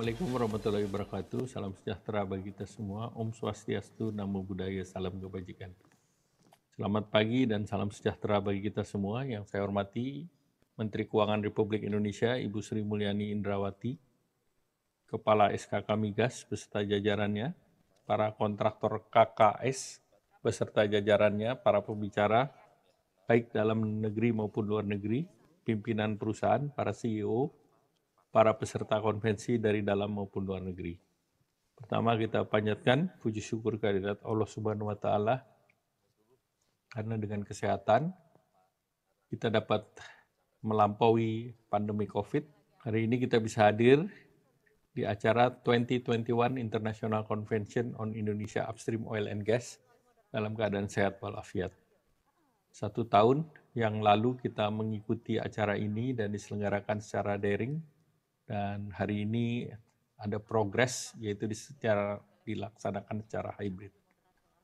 Assalamualaikum warahmatullahi wabarakatuh. Salam sejahtera bagi kita semua. Om Swastiastu, Namo Buddhaya, salam kebajikan. Selamat pagi dan salam sejahtera bagi kita semua. Yang saya hormati Menteri Keuangan Republik Indonesia, Ibu Sri Mulyani Indrawati, Kepala SKK Migas beserta jajarannya, para kontraktor KKS beserta jajarannya, para pembicara baik dalam negeri maupun luar negeri, pimpinan perusahaan, para CEO, para peserta konvensi dari dalam maupun luar negeri. Pertama kita panjatkan puji syukur kehadirat Allah Subhanahu wa taala karena dengan kesehatan kita dapat melampaui pandemi Covid. Hari ini kita bisa hadir di acara 2021 International Convention on Indonesia Upstream Oil and Gas dalam keadaan sehat walafiat. 1 tahun yang lalu kita mengikuti acara ini dan diselenggarakan secara daring. Dan hari ini ada progres, yaitu dilaksanakan secara hybrid.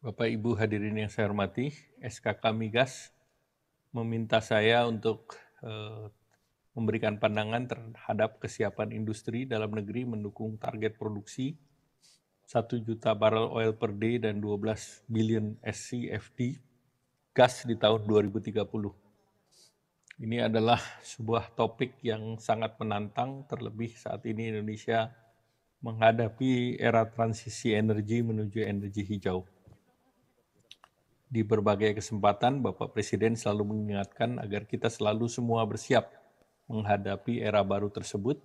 Bapak Ibu hadirin yang saya hormati, SKK Migas meminta saya untuk memberikan pandangan terhadap kesiapan industri dalam negeri mendukung target produksi 1 juta barrel oil per day dan 12 billion SCFD gas di tahun 2030. Ini adalah sebuah topik yang sangat menantang, terlebih saat ini Indonesia menghadapi era transisi energi menuju energi hijau. Di berbagai kesempatan, Bapak Presiden selalu mengingatkan agar kita selalu semua bersiap menghadapi era baru tersebut.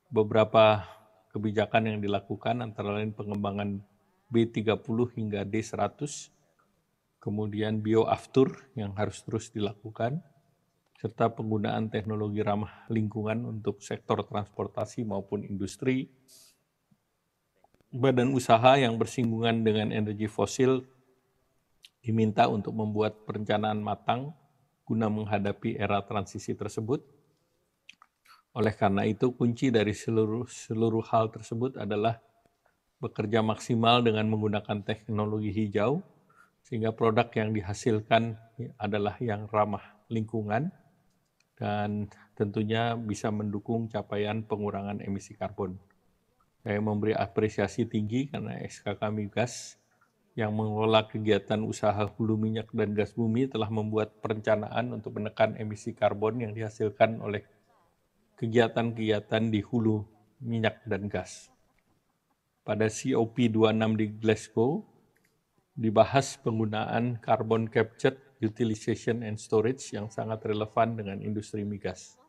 Beberapa kebijakan yang dilakukan antara lain pengembangan B30 hingga D100, kemudian bioaftur yang harus terus dilakukan, serta penggunaan teknologi ramah lingkungan untuk sektor transportasi maupun industri. Badan usaha yang bersinggungan dengan energi fosil diminta untuk membuat perencanaan matang guna menghadapi era transisi tersebut. Oleh karena itu, kunci dari seluruh hal tersebut adalah bekerja maksimal dengan menggunakan teknologi hijau, sehingga produk yang dihasilkan adalah yang ramah lingkungan, dan tentunya bisa mendukung capaian pengurangan emisi karbon. Saya memberi apresiasi tinggi karena SKK Migas yang mengelola kegiatan usaha hulu minyak dan gas bumi telah membuat perencanaan untuk menekan emisi karbon yang dihasilkan oleh kegiatan-kegiatan di hulu minyak dan gas. Pada COP26 di Glasgow, dibahas penggunaan carbon capture, utilization, and storage yang sangat relevan dengan industri migas.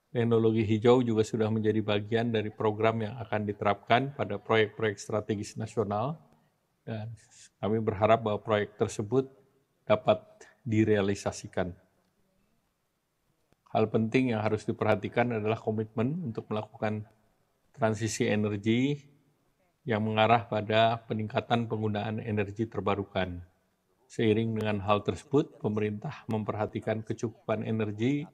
Teknologi hijau juga sudah menjadi bagian dari program yang akan diterapkan pada proyek-proyek strategis nasional, dan kami berharap bahwa proyek tersebut dapat direalisasikan. Hal penting yang harus diperhatikan adalah komitmen untuk melakukan transisi energi yang mengarah pada peningkatan penggunaan energi terbarukan. Seiring dengan hal tersebut, pemerintah memperhatikan kecukupan energi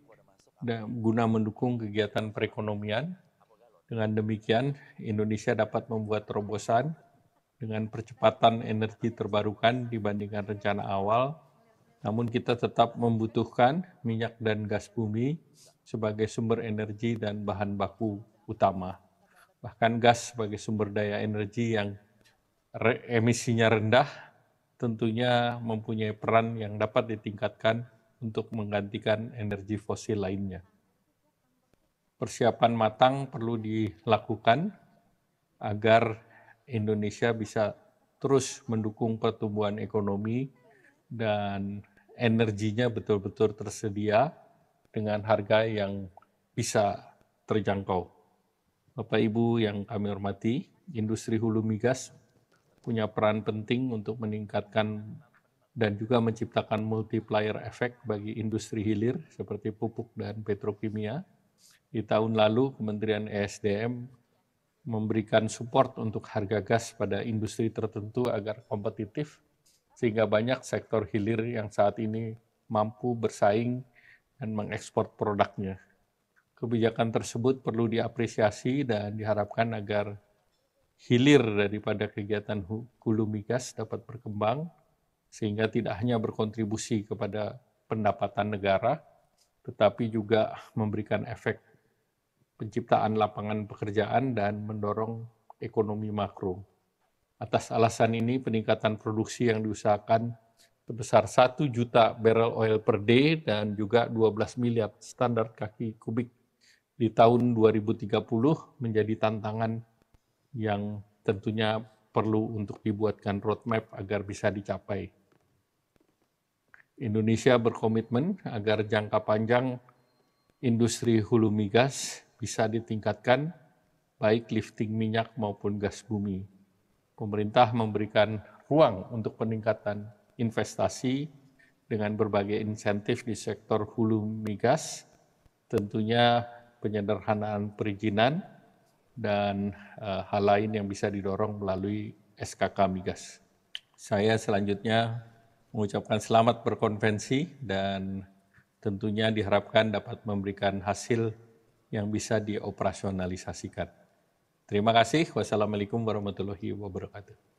dan guna mendukung kegiatan perekonomian. Dengan demikian, Indonesia dapat membuat terobosan dengan percepatan energi terbarukan dibandingkan rencana awal, namun kita tetap membutuhkan minyak dan gas bumi sebagai sumber energi dan bahan baku utama. Bahkan gas sebagai sumber daya energi yang emisinya rendah tentunya mempunyai peran yang dapat ditingkatkan untuk menggantikan energi fosil lainnya. Persiapan matang perlu dilakukan agar Indonesia bisa terus mendukung pertumbuhan ekonomi dan energinya betul-betul tersedia dengan harga yang bisa terjangkau. Bapak Ibu yang kami hormati, industri hulu migas punya peran penting untuk meningkatkan dan juga menciptakan multiplier effect bagi industri hilir seperti pupuk dan petrokimia. Di tahun lalu, Kementerian ESDM memberikan support untuk harga gas pada industri tertentu agar kompetitif, sehingga banyak sektor hilir yang saat ini mampu bersaing dan mengekspor produknya. Kebijakan tersebut perlu diapresiasi dan diharapkan agar hilir daripada kegiatan hulu migas dapat berkembang, sehingga tidak hanya berkontribusi kepada pendapatan negara, tetapi juga memberikan efek penciptaan lapangan pekerjaan, dan mendorong ekonomi makro. Atas alasan ini, peningkatan produksi yang diusahakan sebesar 1 juta barrel oil per day dan juga 12 miliar standar kaki kubik di tahun 2030 menjadi tantangan yang tentunya perlu untuk dibuatkan roadmap agar bisa dicapai. Indonesia berkomitmen agar jangka panjang industri hulu migas bisa ditingkatkan, baik lifting minyak maupun gas bumi. Pemerintah memberikan ruang untuk peningkatan investasi dengan berbagai insentif di sektor hulu migas, tentunya penyederhanaan perizinan, dan hal lain yang bisa didorong melalui SKK migas. Saya selanjutnya mengucapkan selamat berkonvensi dan tentunya diharapkan dapat memberikan hasil yang bisa dioperasionalisasikan. Terima kasih. Wassalamualaikum warahmatullahi wabarakatuh.